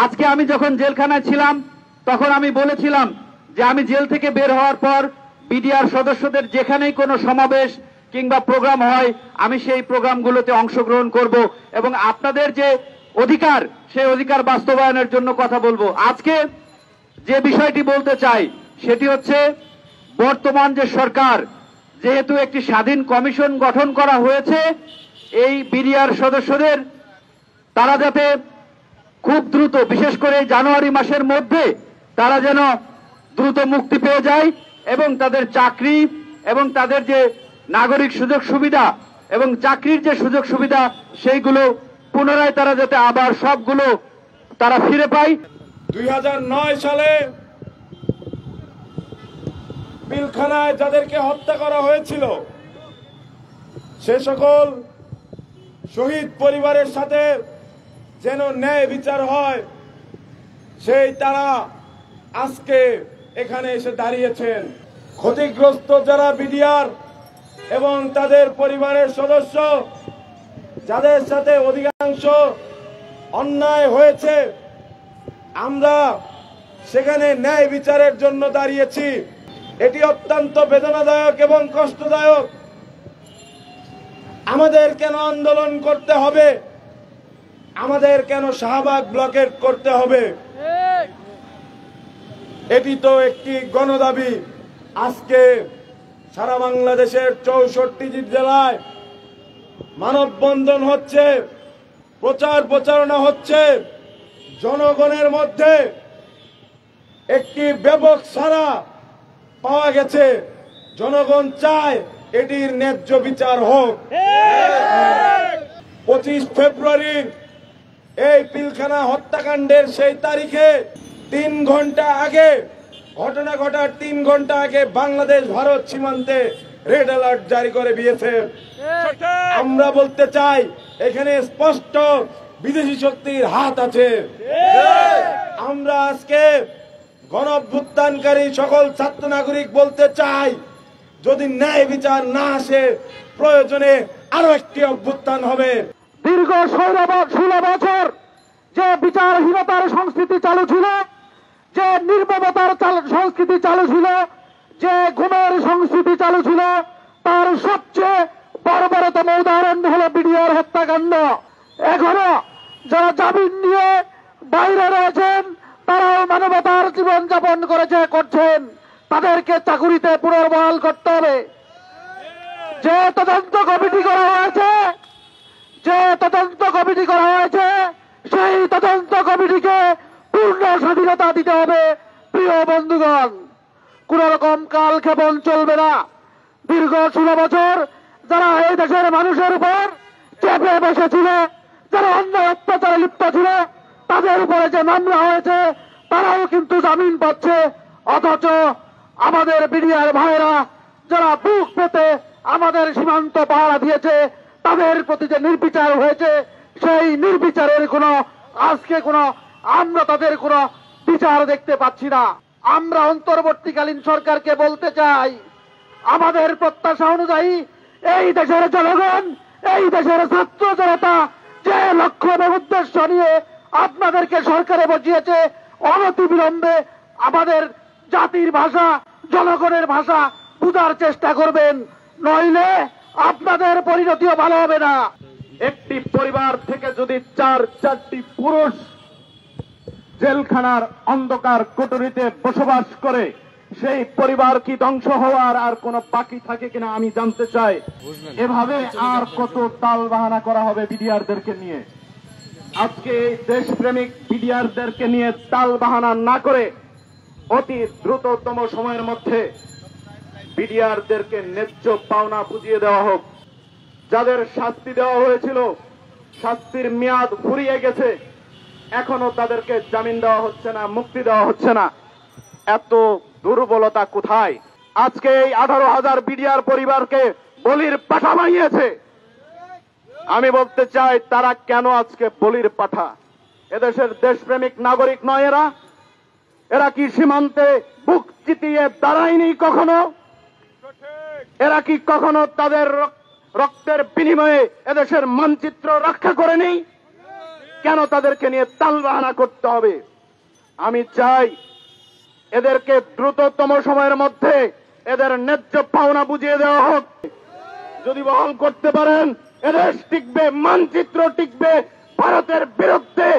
আজকে আমি যখন জেলখানায় ছিলাম তখন আমি বলেছিলাম যে আমি জেল থেকে বের হওয়ার পর বিডিআর সদস্যদের যেখানেই কোনো সমাবেশ কিংবা প্রোগ্রাম হয় আমি সেই প্রোগ্রামগুলোতে অংশগ্রহণ করব এবং আপনাদের যে অধিকার সেই অধিকার বাস্তবায়নের জন্য কথা বলবো। আজকে যে বিষয়টি বলতে চাই সেটি হচ্ছে বর্তমান যে সরকার যেহেতু একটি স্বাধীন কমিশন গঠন করা হয়েছে এই বিডিআর সদস্যদের তারা যাতে খুব দ্রুত বিশেষ করে জানুয়ারি মাসের মধ্যে তারা যেন দ্রুত মুক্তি পেয়ে যায় এবং তাদের চাকরি এবং তাদের যে নাগরিক সুযোগ সুবিধা এবং চাকরির যে সুযোগ সুবিধা সেইগুলো পুনরায় তারা যাতে আবার সবগুলো তারা ফিরে পায়। 2009 সালে পিলখানায় যাদেরকে হত্যা করা হয়েছিল সে সকল শহীদ পরিবারের সাথে যেন ন্যায় বিচার হয় সেই তারা আজকে এখানে এসে দাঁড়িয়েছেন। ক্ষতিগ্রস্ত যারা বিডিআর এবং তাদের পরিবারের সদস্য যাদের সাথে অধিকাংশ অন্যায় হয়েছে আমরা সেখানে ন্যায় বিচারের জন্য দাঁড়িয়েছি। এটি অত্যন্ত বেদনাদায়ক এবং কষ্টদায়ক। আমাদের কেন আন্দোলন করতে হবে? আমাদের কেন শাহবাগ ব্লকেট করতে হবে? এটি তো একটি গণদাবি। আজকে সারা বাংলাদেশের 64টি জেলায় মানববন্ধন হচ্ছে, প্রচার প্রচারণা হচ্ছে। জনগণের মধ্যে একটি ব্যাপক সাড়া পাওয়া গেছে। জনগণ চায় এটির ন্যায্য বিচার হোক। 25 ফেব্রুয়ারি এই পিলখানা হত্যাকাণ্ডের সেই তারিখে 3 ঘন্টা আগে ঘটনা ঘটার 3 ঘন্টা আগে বাংলাদেশ ভারত সীমান্তে রেড অ্যালার্ট জারি করে দিয়েছে। আমরা বলতে চাই এখানে স্পষ্ট বিদেশি শক্তির হাত আছে। আমরা আজকে গণঅভ্যুত্থানকারী সকল ছাত্র নাগরিক বলতে চাই যদি ন্যায় বিচার না আসে প্রয়োজনে আরো একটি অভ্যুত্থান হবে। দীর্ঘ 16 বছর যে বিচারহীনতার সংস্কৃতি চালু ছিল, যে নির্মমতার সংস্কৃতি চালু ছিল, যে গুমের সংস্কৃতি চালু ছিল, তার সবচেয়ে বর্বরতম উদাহরণ হলো বিডিআর হত্যাকাণ্ড। এখনো যারা জামিন নিয়ে বাইরে রয়েছেন তারাও মানবতার জীবনযাপন করছেন। তাদেরকে চাকুরিতে পুনর্বহাল করতে হবে। যে তদন্ত কমিটি করা হয়েছে সেই তদন্ত কমিটিকে পূর্ণ স্বাধীনতা দিতে হবে। প্রিয় বন্ধুগণ, কোন রকম কালক্ষেপণ চলবে না। দীর্ঘ 16 বছর যারা এই দেশের মানুষের উপর চেপে বসেছিল, যারা অন্যায় অত্যাচারে লিপ্ত ছিল, তাদের উপরে যে মামলা হয়েছে তারাও কিন্তু জামিন পাচ্ছে। অথচ আমাদের বিডিআর ভাইরা যারা বুক পেতে আমাদের সীমান্ত পাহারা দিয়েছে তাদের প্রতি যে নির্বিচার হয়েছে সেই নির্বিচারের আমরা তাদের কোনো বিচার দেখতে পাচ্ছি না। আমরা অন্তর্বর্তীকালীন সরকারকে বলতে চাই আমাদের প্রত্যাশা অনুযায়ী এই দেশের জনগণ, এই দেশের ছাত্র জনতা যে লক্ষ্য এবং উদ্দেশ্য নিয়ে আপনাদেরকে সরকারে বসিয়েছে অনতিবিলম্বে আমাদের জাতির ভাষা, জনগণের ভাষা বুঝার চেষ্টা করবেন, নইলে আপনাদের পরিণতিও ভালো হবে না। একটি পরিবার থেকে যদি 4টি পুরুষ জেলখানার অন্ধকার কুঠুরিতে বসবাস করে সেই পরিবার কি ধ্বংস হওয়ার আর কোনো বাকি থাকে কিনা আমি জানতে চাই। এভাবে আর কত তাল বাহানা করা হবে বিডিআরদেরকে নিয়ে? আজকে এই দেশপ্রেমিক বিডিআরদেরকে নিয়ে তাল বাহানা না করে অতি দ্রুততম সময়ের মধ্যে বিডিআরদেরকে ন্যায্য পাওনা বুঝিয়ে দেওয়া হোক। যাদের শাস্তি দেওয়া হয়েছিল শাস্তির মেয়াদ ফুরিয়ে গেছে, এখনো তাদেরকে জামিন দেওয়া হচ্ছে না, মুক্তি দেওয়া হচ্ছে না। এত দুর্বলতা কোথায়? আজকে এই 18,000 বিডিআর পরিবারকে বলির পাঠা বানিয়েছে। আমি বলতে চাই তারা কেন আজকে বলির পাঠা? এদেশের দেশপ্রেমিক নাগরিক নয় এরা? এরা কি সীমান্তে বুক চিতিয়ে দাঁড়ায়নি কখনো? এরা কি কখনো তাদের রক্তের বিনিময়ে এদেশের মানচিত্র রক্ষা করেনি? কেন তাদেরকে নিয়ে তালবাহানা করতে হবে? আমি চাই এদেরকে দ্রুততম সময়ের মধ্যে এদের ন্যায্য পাওনা বুঝিয়ে দেওয়া হোক। যদি বহল করতে পারেন, এদেশ টিকবে, মানচিত্র টিকবে। ভারতের বিরুদ্ধে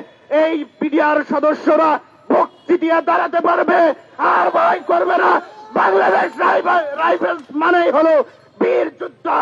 এই বিডিআর সদস্যরা ভক্তি দিয়ে দাঁড়াতে পারবে, আর ভয় করবে না। বাংলাদেশ রাইফেলস মানেই হলো বীর যোদ্ধা।